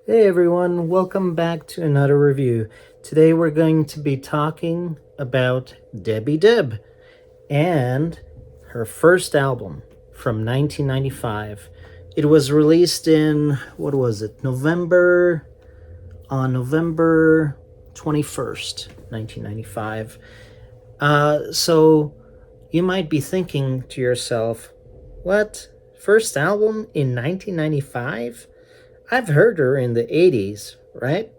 Hey everyone, welcome back to another review. Today we're going to be talking about Debbie Deb and her first album from 1995. It was released in, what was it, November 21st, 1995. So you might be thinking to yourself, what? First album in 1995? I've heard her in the 80s, right?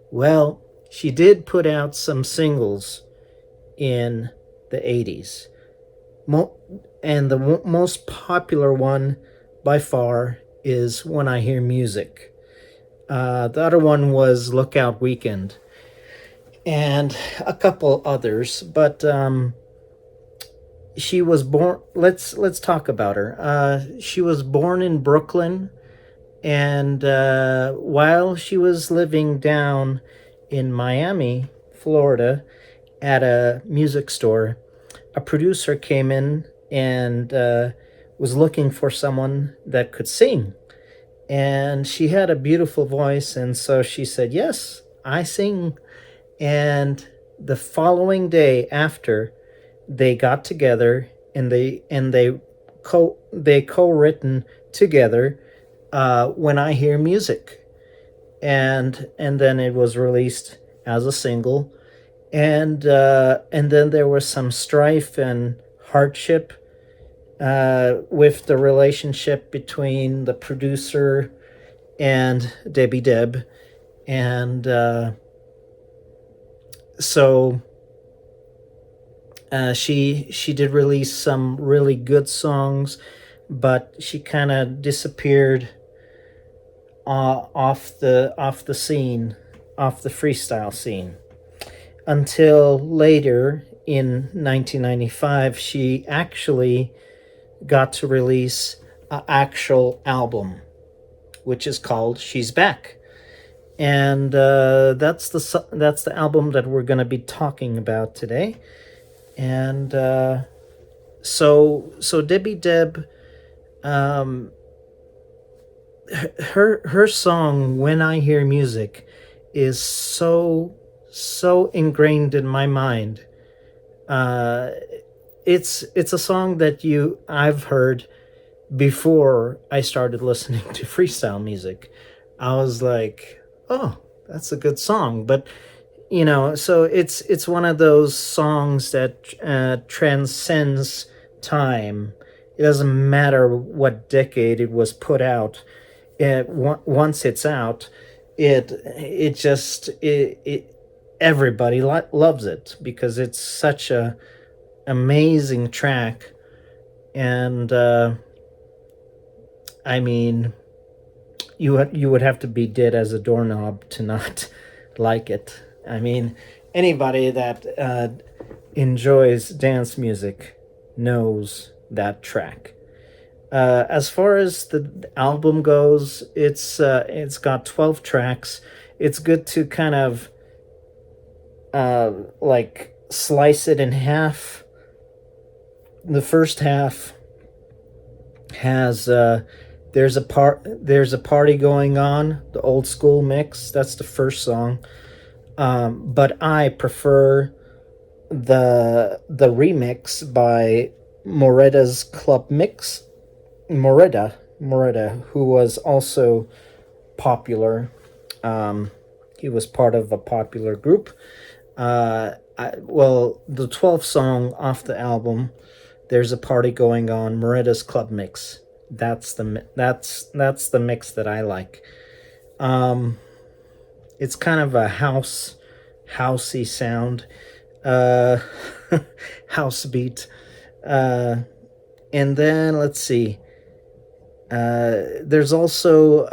Well, she did put out some singles in the 80s. And the most popular one by far is When I Hear Music. The other one was Lookout Weekend and a couple others, but she was born. Let's talk about her. She was born in Brooklyn, and while she was living down in Miami, Florida, at a music store, a producer came in and was looking for someone that could sing. And she had a beautiful voice, and so she said, "Yes, I sing." And the following day after, they got together and they co-written together When I Hear Music, and then it was released as a single, and then there was some strife and hardship with the relationship between the producer and Debbie Deb, and so she did release some really good songs, but she kind of disappeared off the scene, off the freestyle scene, until later in 1995 she actually got to release an actual album, which is called She's Back. And that's the album that we're going to be talking about today. And so Debbie Deb, um, her song When I Hear Music is so ingrained in my mind. Uh, it's a song that I've heard before I started listening to freestyle music. I was like, oh, that's a good song, but so it's one of those songs that transcends time. It doesn't matter what decade it was put out. Once it's out, it just everybody loves it because it's such a amazing track. And I mean, you would have to be dead as a doorknob to not like it. I mean, anybody that enjoys dance music knows that track. As far as the album goes, it's got 12 tracks. It's good to kind of like slice it in half. The first half has there's a party going on, the old school mix. That's the first song. But I prefer the remix by Moretta's Club Mix. Moretta, who was also popular. He was part of a popular group. The 12th song off the album, There's a Party Going On, Moretta's Club Mix. That's the mix that I like. It's kind of a housey sound, uh, house beat. And then let's see. There's also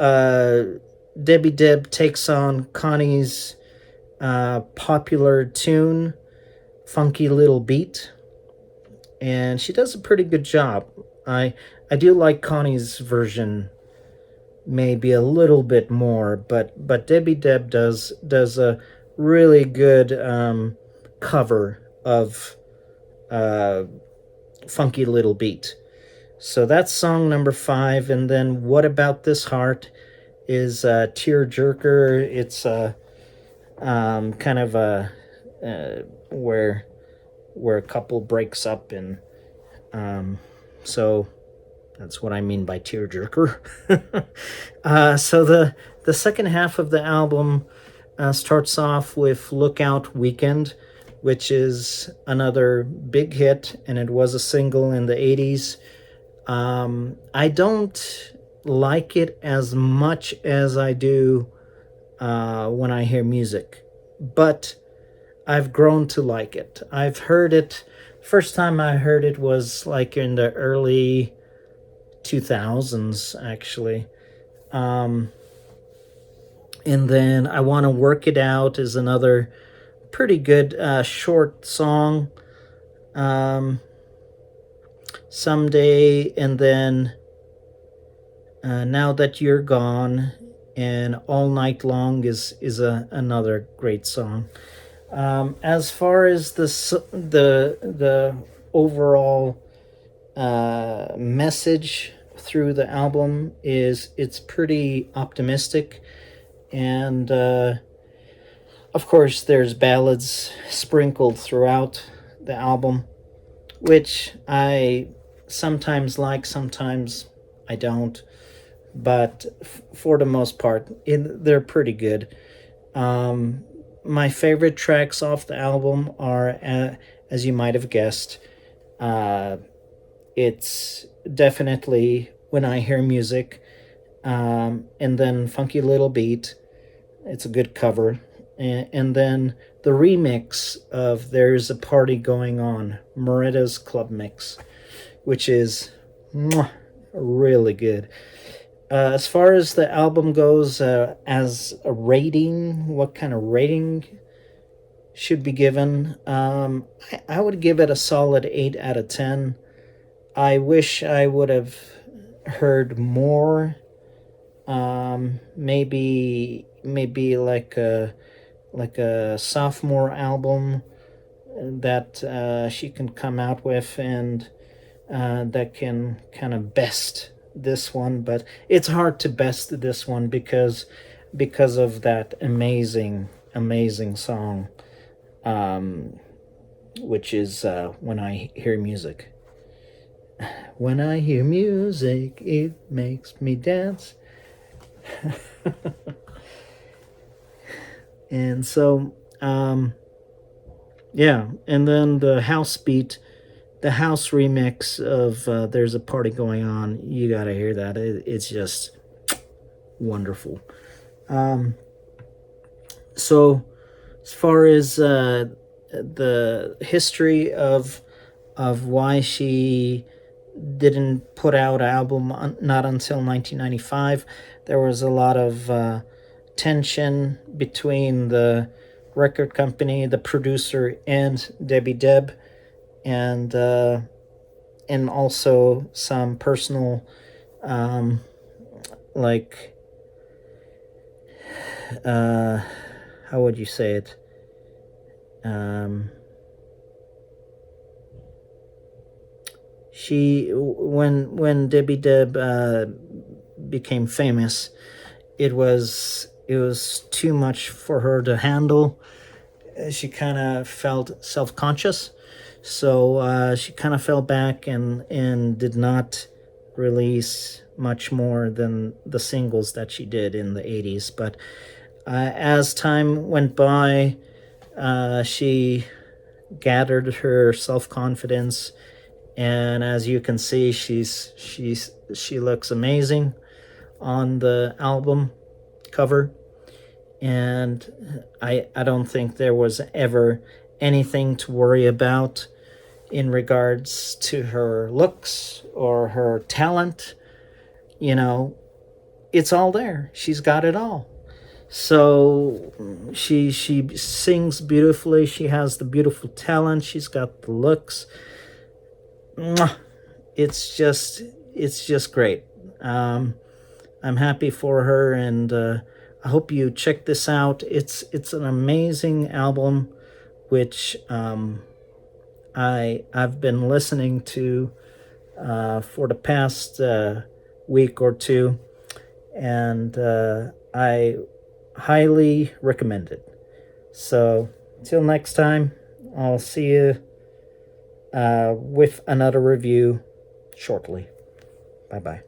Debbie Deb takes on Connie's popular tune, Funky Little Beat, and she does a pretty good job. I do like Connie's version maybe a little bit more, but Debbie Deb does a really good cover of Funky Little Beat. So that's song number 5, and then What About This Heart is Tear Jerker. It's kind of where a couple breaks up, and so that's what I mean by tearjerker. So the second half of the album starts off with Lookout Weekend, which is another big hit, and it was a single in the 80s. I don't like it as much as I do when I hear music, but I've grown to like it. I've heard it. First time I heard it was like in the early 2000s, actually. Um, and then I Want to Work It Out is another pretty good short song. Um, Someday, and then Now That You're Gone, and All Night Long is another great song. As far as the overall message through the album is, it's pretty optimistic, and of course there's ballads sprinkled throughout the album, which I sometimes like, sometimes I don't, but for the most part they're pretty good. My favorite tracks off the album are, as you might have guessed, it's definitely When I Hear Music, and then Funky Little Beat. It's a good cover. And then the remix of There's a Party Going On, Moretta's Club Mix, which is really good. As far as the album goes, as a rating, what kind of rating should be given? I would give it a solid 8 out of 10. I wish I would have heard more. Maybe like a sophomore album that she can come out with, and that can kind of best this one. But it's hard to best this one because of that amazing song, which is When I Hear Music. When I hear music, it makes me dance. And so, yeah, and then the house beat, the house remix of There's a Party Going On, you gotta hear that. It's just wonderful. So, as far as the history of why she didn't put out an album, not until 1995. There was a lot of tension between the record company, the producer, and Debbie Deb, and also some personal, like, how would you say it? She, when Debbie Deb became famous, it was too much for her to handle. She kind of felt self-conscious, so she kind of fell back and did not release much more than the singles that she did in the 80s. But as time went by, she gathered her self-confidence, and as you can see, she looks amazing on the album cover. And I don't think there was ever anything to worry about in regards to her looks or her talent. You know, it's all there. She's got it all. So she sings beautifully. She has the beautiful talent. She's got the looks. It's just great. I'm happy for her, and I hope you check this out. It's an amazing album, which I've been listening to for the past week or two, and I highly recommend it. So, till next time, I'll see you with another review shortly. Bye bye.